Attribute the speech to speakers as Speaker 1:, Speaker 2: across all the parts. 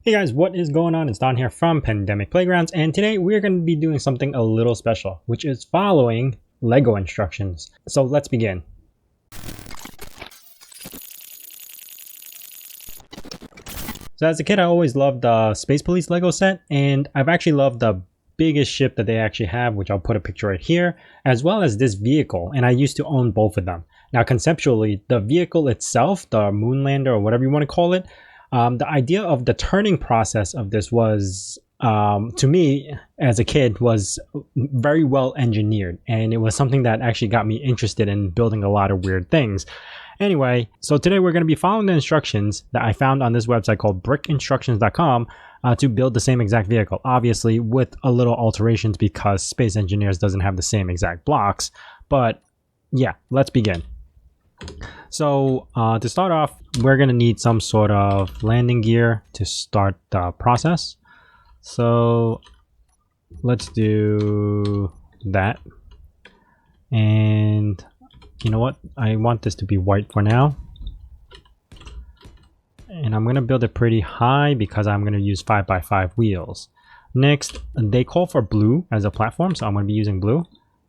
Speaker 1: Hey guys, what is going on? It's Don here from Pandemic Playgrounds, and today we're going to be doing something a little special, which is following Lego instructions. So let's begin. So as a kid, I always loved the Space Police Lego set, and I've actually loved the biggest ship that they actually have, which I'll put a picture right here, as well as this vehicle, and I used to own both of them. Now conceptually, the vehicle itself, the Moonlander or whatever you want to call it, the idea of the turning process of this was, to me as a kid, was very well engineered, and it was something that actually got me interested in building a lot of weird things. Anyway, so today we're going to be following the instructions that I found on this website called brickinstructions.com to build the same exact vehicle, obviously with a little alterations because Space Engineers doesn't have the same exact blocks. But yeah, let's begin. So to start off, we're going to need some sort of landing gear to start the process. So let's do that. And you know what? I want this to be white for now. And I'm going to build it pretty high because I'm going to use 5x5 wheels. Next, they call for blue as a platform, so I'm going to be using blue.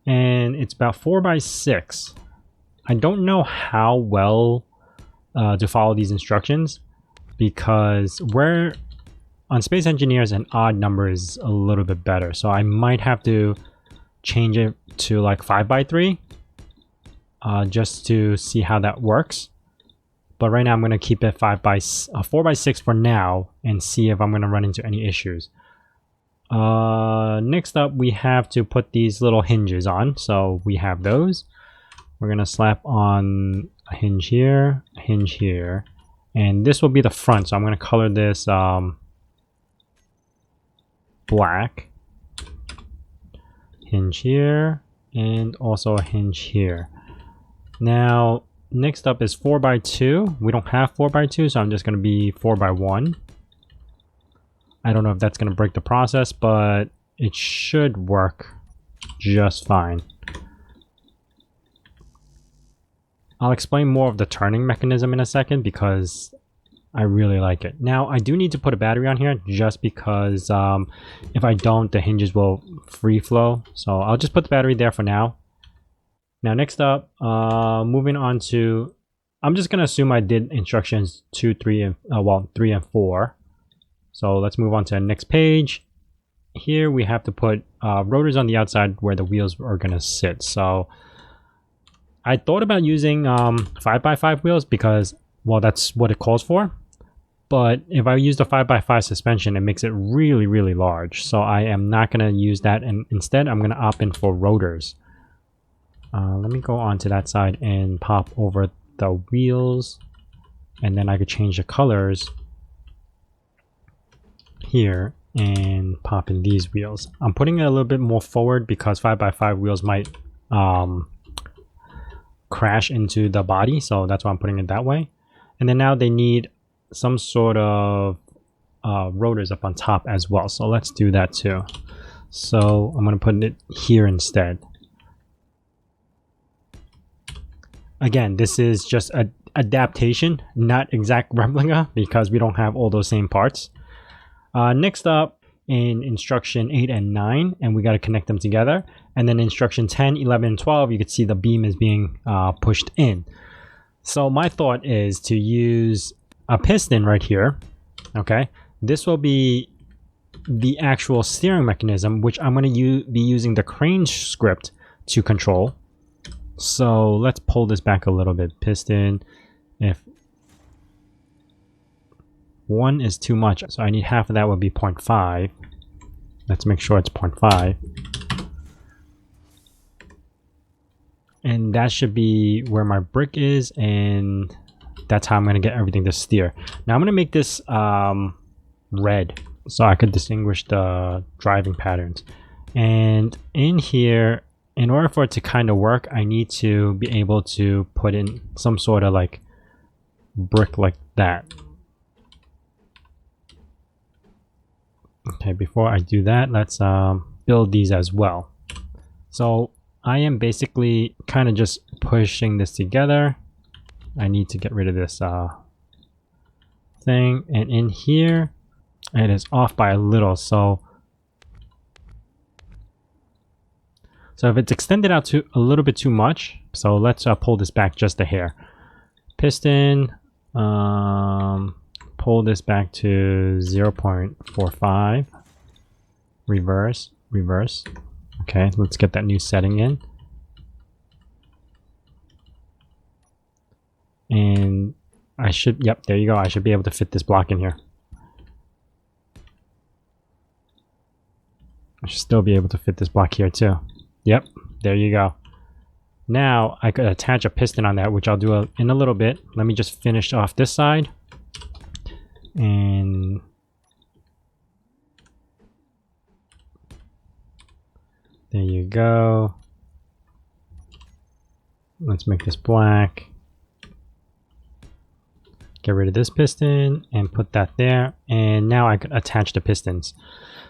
Speaker 1: And it's about 4x6. I don't know how well to follow these instructions because we're on Space Engineers, an odd number is a little bit better. So I might have to change it to like 5x3 just to see how that works. But right now I'm going to keep it 4x6 for now and see if I'm going to run into any issues. Next up, we have to put these little hinges on. So we have those. We're going to slap on a hinge here, and this will be the front. So I'm going to color this black. Hinge here, and also a hinge here. Now, next up is 4x2. We don't have 4x2, so I'm just going to be 4x1. I don't know if that's going to break the process, but it should work just fine. I'll explain more of the turning mechanism in a second because I really like it. Now, I do need to put a battery on here just because if I don't, the hinges will free flow. So I'll just put the battery there for now. Now, next up, moving on to, I'm just going to assume I did instructions 2, 3, and 3 and 4. So let's move on to the next page. Here we have to put rotors on the outside where the wheels are going to sit. So I thought about using 5x5 wheels because, well, that's what it calls for. But if I use the 5x5 suspension, it makes it really, really large. So I am not going to use that. And instead, I'm going to opt in for rotors. Let me go on to that side and pop over the wheels. And then I could change the colors here and pop in these wheels. I'm putting it a little bit more forward because 5x5 wheels might crash into the body, so that's why I'm putting it that way. And then now they need some sort of rotors up on top as well, so let's do that too. So I'm going to put it here instead. Again, this is just an adaptation, not exact replica, because we don't have all those same parts. Next up, in instruction 8 and 9, and we got to connect them together. And then instruction 10, 11, and 12, you can see the beam is being pushed in. So my thought is to use a piston right here. Okay, this will be the actual steering mechanism, which I'm going to be using the crane script to control. So let's pull this back a little bit. Piston, if 1 is too much, so I need half of that would be 0.5. Let's make sure it's 0.5. And that should be where my brick is, and that's how I'm going to get everything to steer. Now I'm going to make this red so I could distinguish the driving patterns. And in here, in order for it to kind of work, I need to be able to put in some sort of like brick like that. Okay, before I do that, let's build these as well. So I am basically kind of just pushing this together. I need to get rid of this thing, and in here It is off by a little, so if it's extended out to a little bit too much, so let's pull this back just a hair. Piston, pull this back to 0.45. Reverse. Okay, let's get that new setting in. And I should, yep, there you go. I should be able to fit this block in here. I should still be able to fit this block here too. Yep, there you go. Now I could attach a piston on that, which I'll do in a little bit. Let me just finish off this side. And there you go. Let's make this black. Get rid of this piston and put that there. And now I could attach the pistons.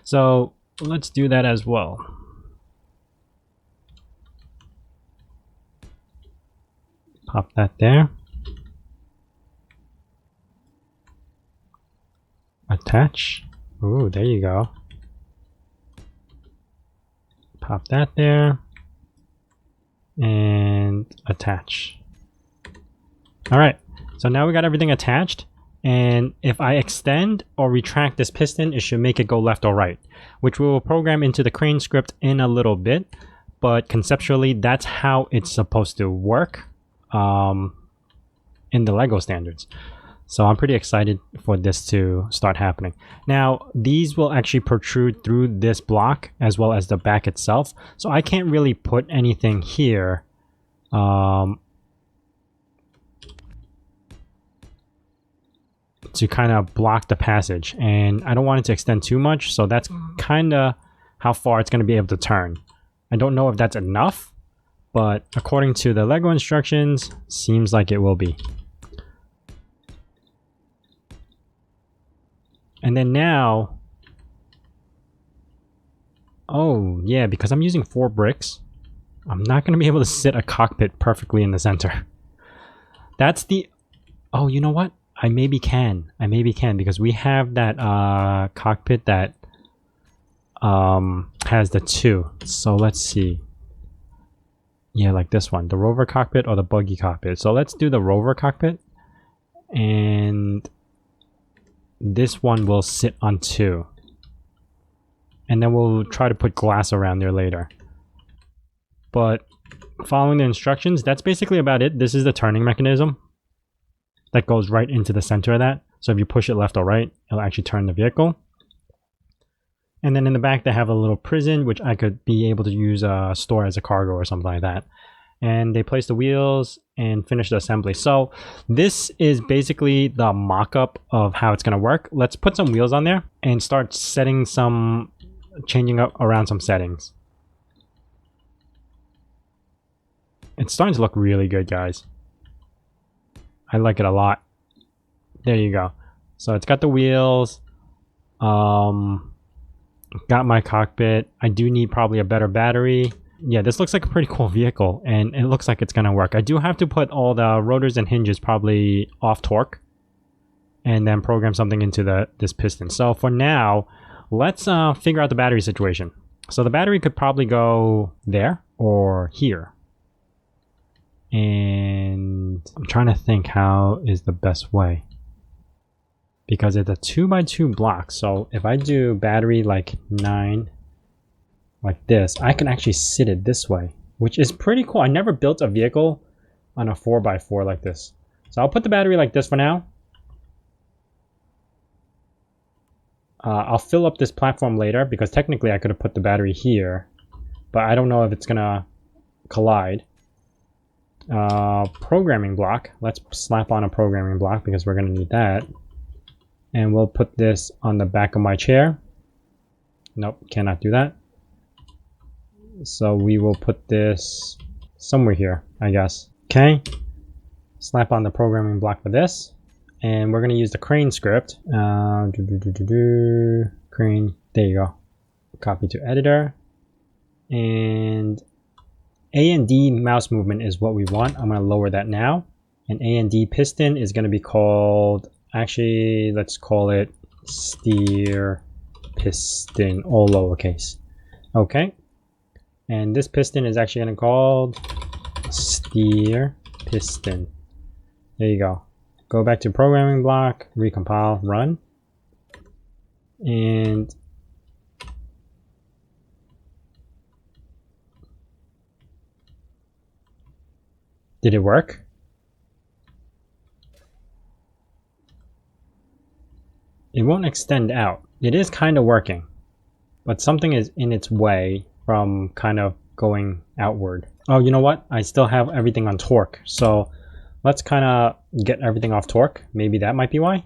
Speaker 1: So let's do that as well. Pop that there. Attach. Ooh, there you go. Pop that there. And attach. All right. So now we got everything attached. And if I extend or retract this piston, it should make it go left or right, which we will program into the crane script in a little bit. But conceptually, that's how it's supposed to work in the LEGO standards. So I'm pretty excited for this to start happening. Now, these will actually protrude through this block as well as the back itself. So I can't really put anything here. To kind of block the passage, and I don't want it to extend too much, so that's kind of how far it's going to be able to turn. I don't know if that's enough, but according to the LEGO instructions, seems like it will be. And then now, oh yeah, because I'm using 4 bricks, I'm not going to be able to sit a cockpit perfectly in the center. That's the, oh, you know what? I maybe can because we have that cockpit that has the 2. So let's see. Yeah, like this one, the rover cockpit or the buggy cockpit. So let's do the rover cockpit, and this one will sit on 2. And then we'll try to put glass around there later. But following the instructions, that's basically about it. This is the turning mechanism that goes right into the center of that. So if you push it left or right, it'll actually turn the vehicle. And then in the back, they have a little prison, which I could be able to use store as a cargo or something like that. And they place the wheels and finish the assembly. So this is basically the mock-up of how it's going to work. Let's put some wheels on there and start setting some, changing up around some settings. It's starting to look really good, guys. I like it a lot. There you go. So it's got the wheels. Got my cockpit. I do need probably a better battery. Yeah, this looks like a pretty cool vehicle, and it looks like it's gonna work. I do have to put all the rotors and hinges probably off torque, and then program something into this piston. So for now, let's figure out the battery situation. So the battery could probably go there or here. And I'm trying to think how is the best way, because it's a 2x2 block. So if I do battery like 9 like this, I can actually sit it this way, which is pretty cool. I never built a vehicle on a 4x4 like this. So I'll put the battery like this for now. I'll fill up this platform later, because technically I could have put the battery here, but I don't know if it's gonna collide. Programming block. Let's slap on a programming block because we're going to need that. And we'll put this on the back of my chair. Nope, cannot do that. So we will put this somewhere here, I guess. Okay. Slap on the programming block for this. And we're going to use the crane script. Crane. There you go. Copy to editor. And A and D mouse movement is what we want. I'm going to lower that now. And A and D piston is going to be called, actually, let's call it steer piston, all lowercase. Okay. And this piston is actually going to be called steer piston. There you go. Go back to programming block, recompile, run. And did it work? It won't extend out. It is kind of working, but something is in its way from kind of going outward. Oh, you know what? I still have everything on torque. So let's kind of get everything off torque. Maybe that might be why.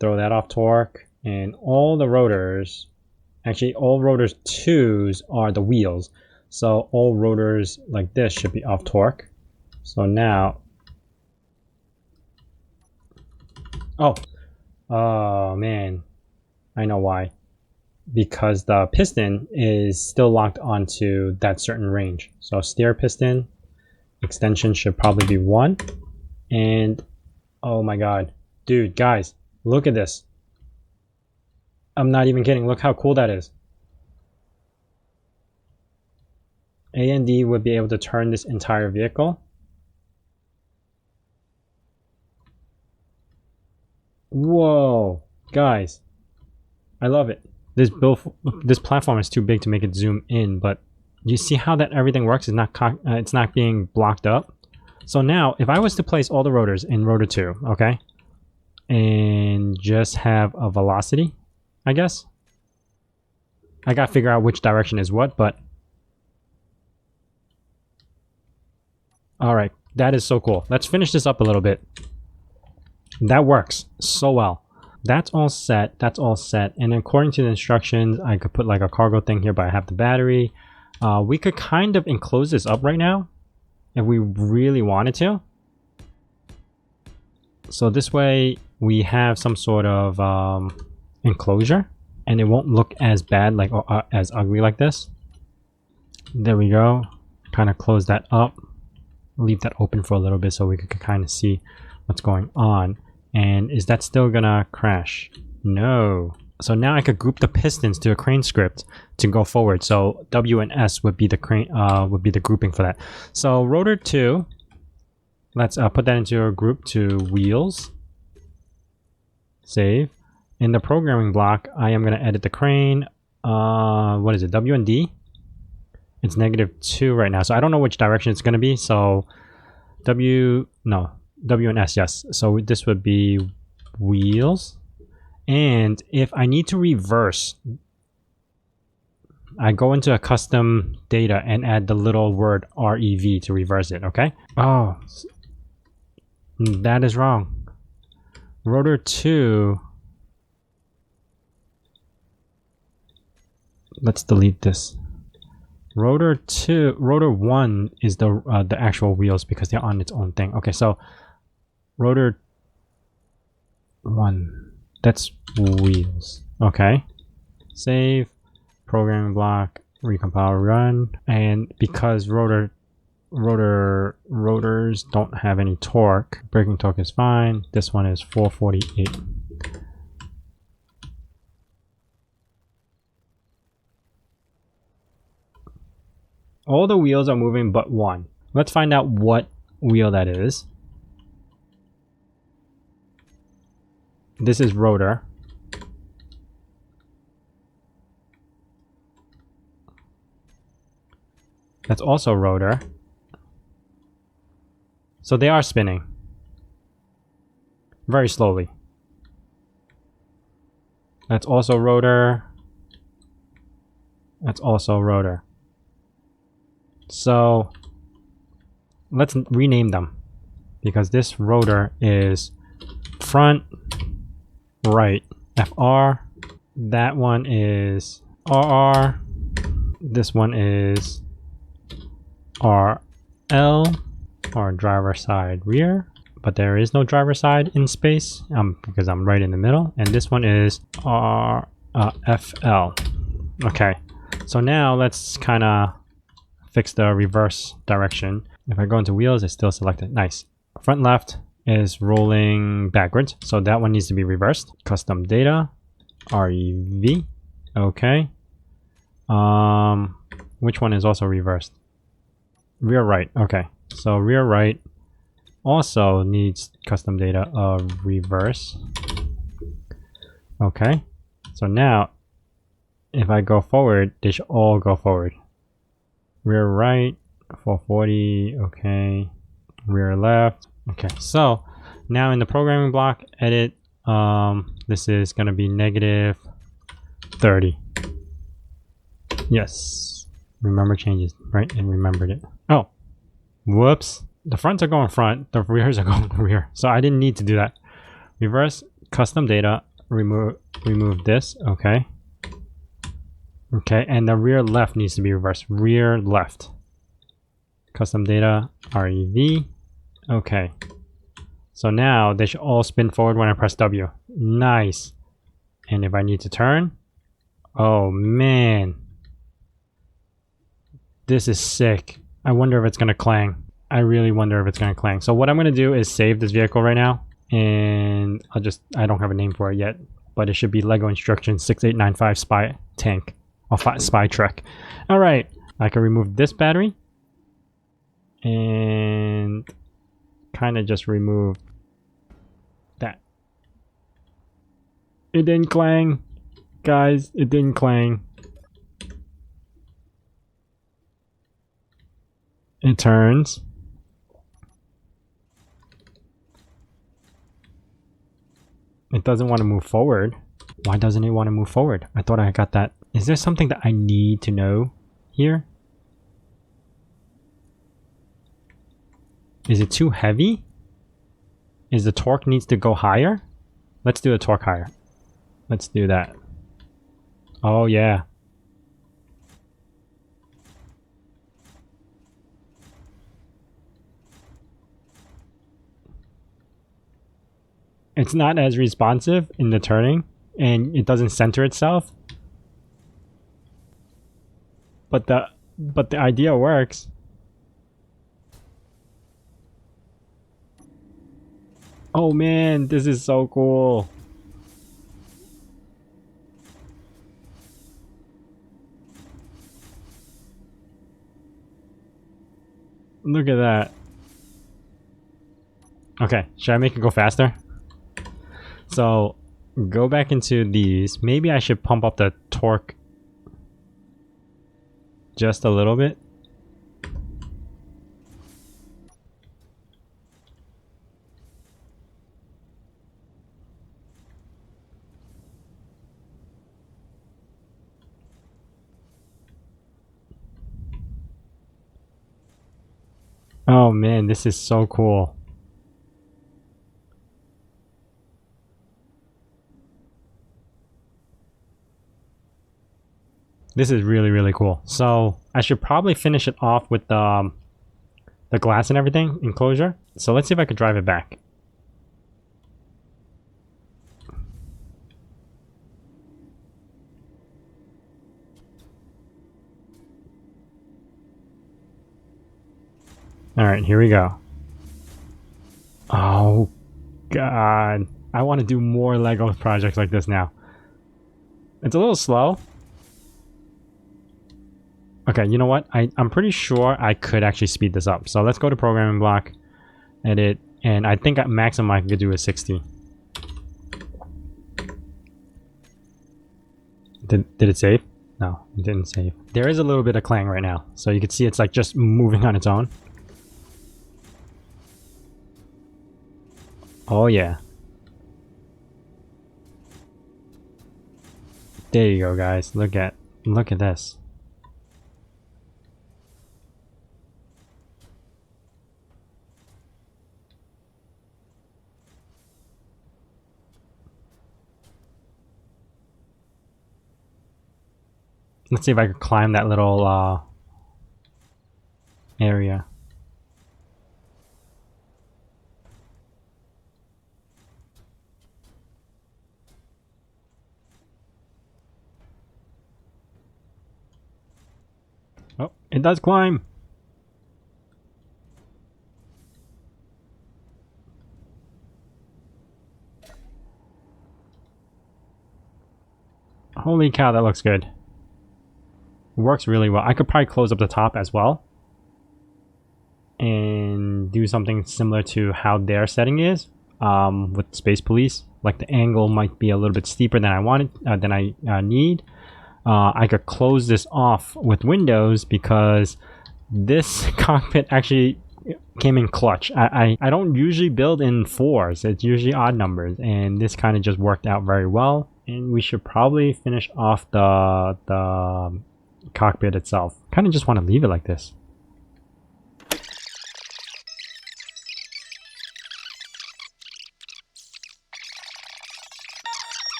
Speaker 1: Throw that off torque, and all the rotors, actually all rotors 2s are the wheels. So all rotors like this should be off torque. So now, oh man, I know why. Because the piston is still locked onto that certain range. So steer piston extension should probably be 1. And oh my god, dude, guys, look at this. I'm not even kidding. Look how cool that is. A and D would be able to turn this entire vehicle. Whoa, guys, I love it. This platform is too big to make it zoom in, but you see how that everything works? It's not being blocked up. So now, if I was to place all the rotors in rotor 2, okay, and just have a velocity, I guess. I gotta figure out which direction is what, but all right, that is so cool. Let's finish this up a little bit. That works so well. That's all set. That's all set. And according to the instructions, I could put like a cargo thing here, but I have the battery. We could kind of enclose this up right now if we really wanted to. So this way we have some sort of enclosure, and it won't look as bad, like as ugly like this. There we go. Kind of close that up. Leave that open for a little bit so we could kind of see what's going on. And is that still gonna crash? No. So now I could group the pistons to a crane script to go forward. So W and S would be the crane, would be the grouping for that. So rotor 2, let's put that into a group to wheels. Save. In the programming block, I am gonna edit the crane. What is it? W and D. It's -2 right now, so I don't know which direction it's gonna be. So W and S, yes. So this would be wheels. And if I need to reverse, I go into a custom data and add the little word REV to reverse it, okay? Oh, that is wrong. Rotor 2. Let's delete this. Rotor 1 is the actual wheels because they're on its own thing. Okay, so rotor 1, that's wheels. Okay, save, programming block, recompile, run. And because rotors don't have any torque, braking torque is fine. This one is 448. All the wheels are moving but one. Let's find out what wheel that is. This is rotor. That's also rotor. So they are spinning. Very slowly. That's also rotor. That's also rotor. So let's rename them, because this rotor is front right FR, that one is RR, this one is RL, or driver side rear, but there is no driver side in space because I'm right in the middle, and this one is FL. Okay, so now let's kind of fix the reverse direction. If I go into wheels, it's still selected. Nice. Front left, is rolling backwards. So that one needs to be reversed. Custom data, REV. Okay. Which one is also reversed? Rear right. Okay. So rear right also needs custom data of reverse. Okay. So now if I go forward, they should all go forward. Rear right, 440. Okay. Rear left. Okay. So now in the programming block, edit, this is going to be negative 30. Yes. Remember changes, right? And remembered it. Oh, whoops. The fronts are going front. The rears are going rear. So I didn't need to do that. Reverse custom data. Remove this. Okay. Okay. And the rear left needs to be reversed. Rear left. Custom data. REV. Okay. So now they should all spin forward when I press W. Nice. And if I need to turn. Oh man. This is sick. I wonder if it's going to clang. I really wonder if it's going to clang. So what I'm going to do is save this vehicle right now. And I don't have a name for it yet. But it should be Lego Instructions 6895 Spy Tank. Or Spy Trek. Alright. I can remove this battery. And kind of just remove that. It didn't clang. Guys, it didn't clang. It turns. It doesn't want to move forward. Why doesn't it want to move forward? I thought I got that. Is there something that I need to know here? Is it too heavy? Is the torque needs to go higher? Let's do the torque higher. Let's do that. Oh yeah. It's not as responsive in the turning, and it doesn't center itself. But the idea works. Oh man, this is so cool. Look at that. Okay, should I make it go faster? So, go back into these. Maybe I should pump up the torque just a little bit. Oh man, this is so cool. This is really, really cool. So I should probably finish it off with the glass and everything, enclosure. So let's see if I could drive it back. Alright, here we go. Oh, God. I want to do more Lego projects like this now. It's a little slow. Okay, you know what? I'm pretty sure I could actually speed this up. So let's go to programming block, edit, and I think at maximum I could do a 60. Did it save? No, it didn't save. There is a little bit of clang right now. So you can see it's like just moving on its own. Oh yeah. There you go, guys. Look at this. Let's see if I can climb that little area. Oh, it does climb. Holy cow, that looks good. It works really well. I could probably close up the top as well and do something similar to how their setting is with Space Police. Like the angle might be a little bit steeper than I need. I could close this off with windows because this cockpit actually came in clutch. I don't usually build in 4s. It's usually odd numbers, and this kind of just worked out very well. And we should probably finish off the cockpit itself. Kind of just want to leave it like this.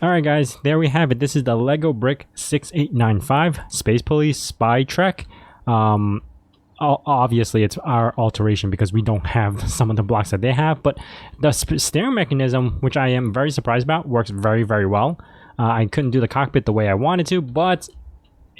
Speaker 1: Alright guys, there we have it. This is the Lego Brick 6895 Space Police Spy Trek. Obviously it's our alteration because we don't have some of the blocks that they have, but the steering mechanism, which I am very surprised about, works very, very well. I couldn't do the cockpit the way I wanted to, but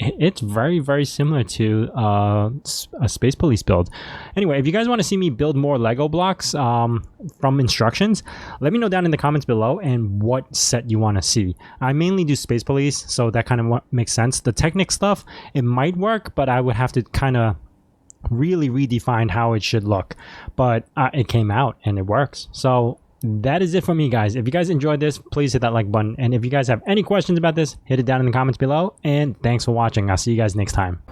Speaker 1: it's very, very similar to a Space Police build. Anyway, if you guys want to see me build more Lego blocks from instructions, let me know down in the comments below and what set you want to see. I mainly do Space Police, so that kind of makes sense. The Technic stuff, it might work, but I would have to kind of really redefine how it should look. But it came out and it works. So that is it for me, guys. If you guys enjoyed this, please hit that like button. And if you guys have any questions about this, hit it down in the comments below. And thanks for watching. I'll see you guys next time.